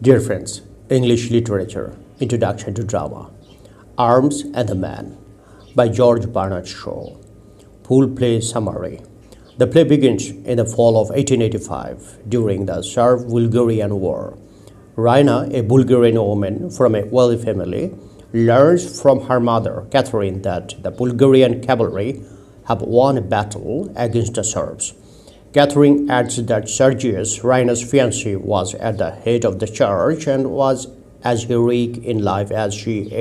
Dear friends, English Literature, Introduction to Drama, Arms and the Man by George Bernard Shaw. Full play summary. The play begins in the fall of 1885 during the Serb-Bulgarian War. Raina, a Bulgarian woman from a wealthy family, learns from her mother, Catherine, that the Bulgarian cavalry have won a battle against the Serbs. Catherine adds that Sergius, Raina's fiancé, was at the head of the charge and was as heroic in life as he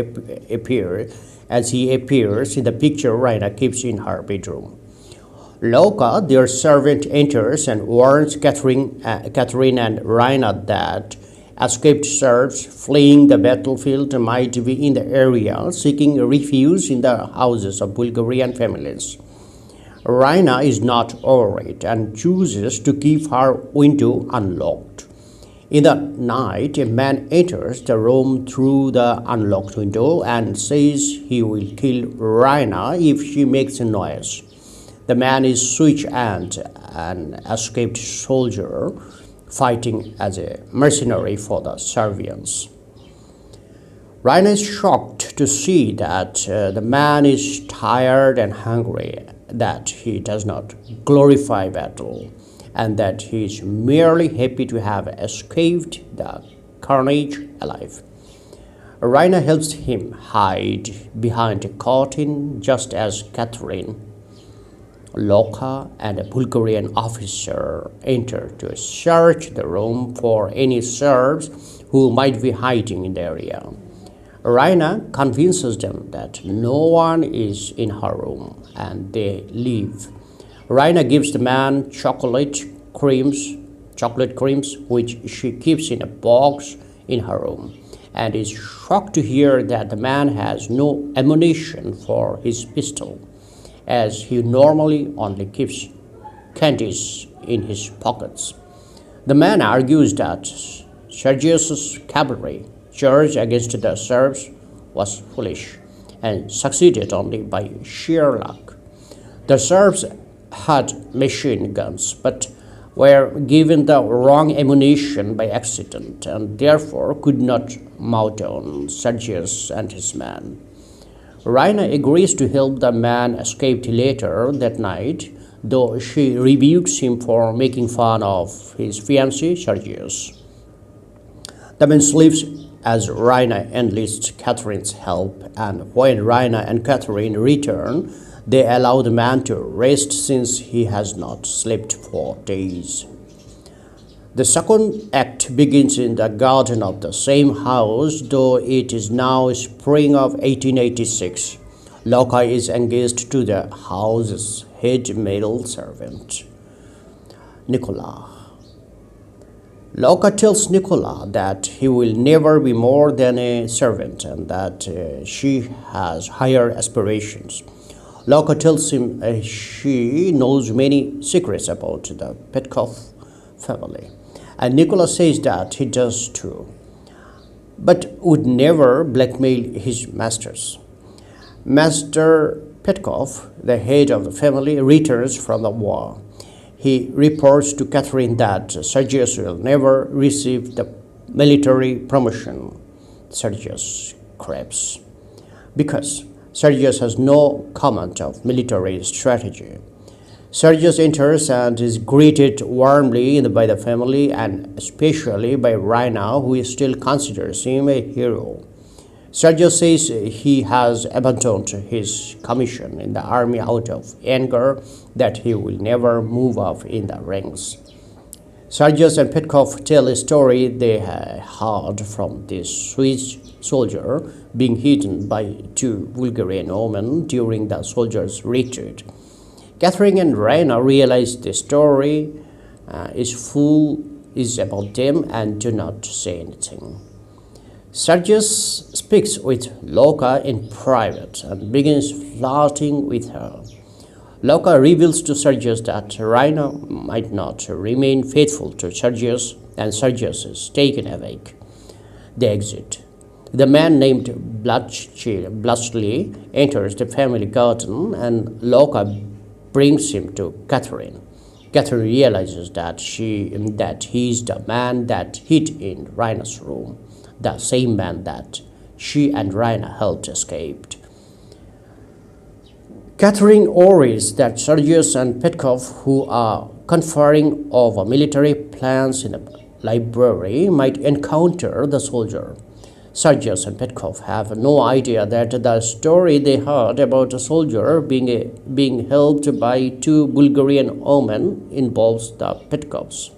appears in the picture Raina keeps in her bedroom. Loka, their servant, enters and warns Catherine and Raina that escaped Serbs fleeing the battlefield might be in the area seeking refuge in the houses of Bulgarian families. Raina is not over it and chooses to keep her window unlocked. In the night, a man enters the room through the unlocked window and says he will kill Raina if she makes a noise. The man is Switch Ant, an escaped soldier fighting as a mercenary for the Serbians. Raina is shocked to see that the man is tired and hungry, that he does not glorify battle, and that he is merely happy to have escaped the carnage alive. Raina helps him hide behind a curtain just as Catherine, Loka, and a Bulgarian officer enter to search the room for any Serbs who might be hiding in the area. Raina convinces them that no one is in her room and they leave. Raina gives the man chocolate creams which she keeps in a box in her room, and is shocked to hear that the man has no ammunition for his pistol, as he normally only keeps candies in his pockets. The man argues that Sergius's cavalry charge against the Serbs was foolish and succeeded only by sheer luck. The Serbs had machine guns but were given the wrong ammunition by accident and therefore could not mount on Sergius and his men. Raina agrees to help the man escape later that night, though she rebukes him for making fun of his fiancé Sergius. The man sleeps as Raina enlists Catherine's help, and when Raina and Catherine return, they allow the man to rest since he has not slept for days. The second act begins in the garden of the same house, though it is now spring of 1886. Loka is engaged to the house's head male servant, Nicola. Loka tells Nicola that he will never be more than a servant and that she has higher aspirations. Loka tells him she knows many secrets about the Petkov family, and Nicola says that he does too, but would never blackmail his masters. Master Petkov, the head of the family, returns from the war. He reports to Catherine that Sergius will never receive the military promotion Sergius craves, because Sergius has no command of military strategy. Sergius enters and is greeted warmly by the family and especially by Raina, who still considers him a hero. Sergius says he has abandoned his commission in the army out of anger, that he will never move up in the ranks. Sergius and Petkov tell a story they heard from this Swiss soldier being hidden by two Bulgarian women during the soldiers' retreat. Catherine and Raina realize the story is about them and do not say anything. Sergius speaks with Loka in private and begins flirting with her. Loka reveals to Sergius that Raina might not remain faithful to Sergius, and Sergius is taken aback. They exit. The man named Blatchley enters the family garden, and Loka brings him to Catherine. Catherine realizes that he's the man that hid in Raina's room, the same man that she and Raina helped escape. Catherine worries that Sergius and Petkov, who are conferring over military plans in a library, might encounter the soldier. Sergius and Petkov have no idea that the story they heard about a soldier being helped by two Bulgarian women involves the Petkovs.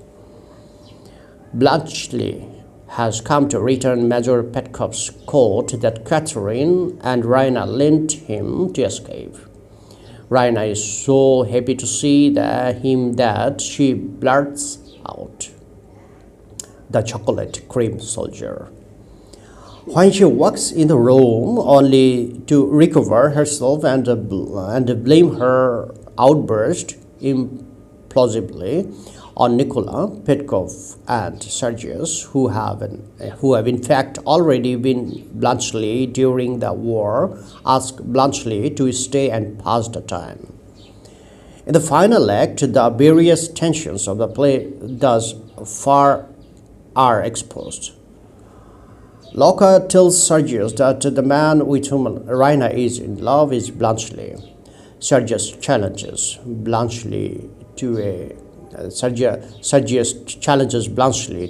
Bluntschli has come to return Major Petkov's coat that Catherine and Raina lent him to escape. Raina is so happy to see him that she blurts out, "The chocolate cream soldier." When she walks in the room only to recover herself and blame her outburst implausibly on Nikola, Petkov, and Sergius, who have in fact already been Bluntschli during the war, ask Bluntschli to stay and pass the time. In the final act, the various tensions of the play thus far are exposed. Loka tells Sergius that the man with whom Raina is in love is Bluntschli. Sergius challenges Bluntschli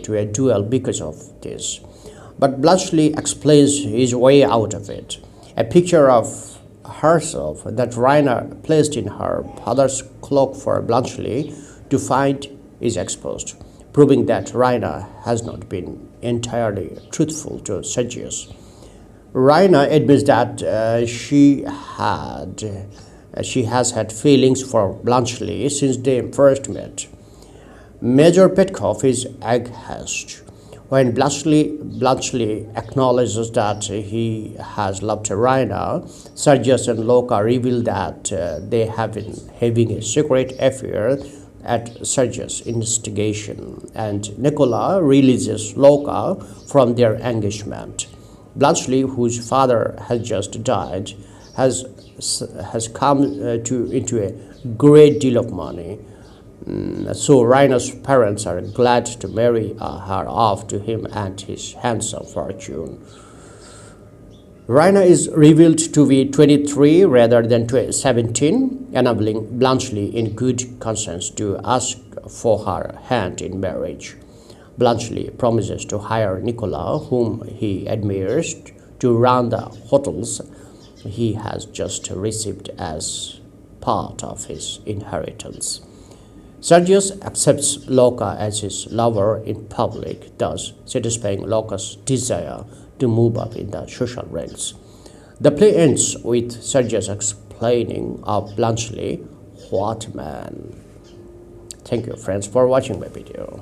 to a duel because of this, but Bluntschli explains his way out of it. A picture of herself that Raina placed in her father's cloak for Bluntschli to find is exposed, proving that Raina has not been entirely truthful to Sergius. Raina admits that she has had feelings for Bluntschli since they first met. Major Petkov is aghast when Bluntschli acknowledges that he has loved Raina. Sergius and Loka reveal that they have been having a secret affair at Sergius' instigation, and Nikola releases Loka from their engagement. Bluntschli, whose father has just died, has come into a great deal of money. So Raina's parents are glad to marry her off to him and his handsome fortune. Raina is revealed to be 23 rather than 17, enabling Bluntschli in good conscience to ask for her hand in marriage. Bluntschli promises to hire Nikola, whom he admires, to run the hotels he has just received as part of his inheritance. Sergius accepts Loka as his lover in public, thus satisfying Loka's desire to move up in the social ranks. The play ends with Sergius explaining of Bluntschli, "What man?" Thank you friends for watching my video.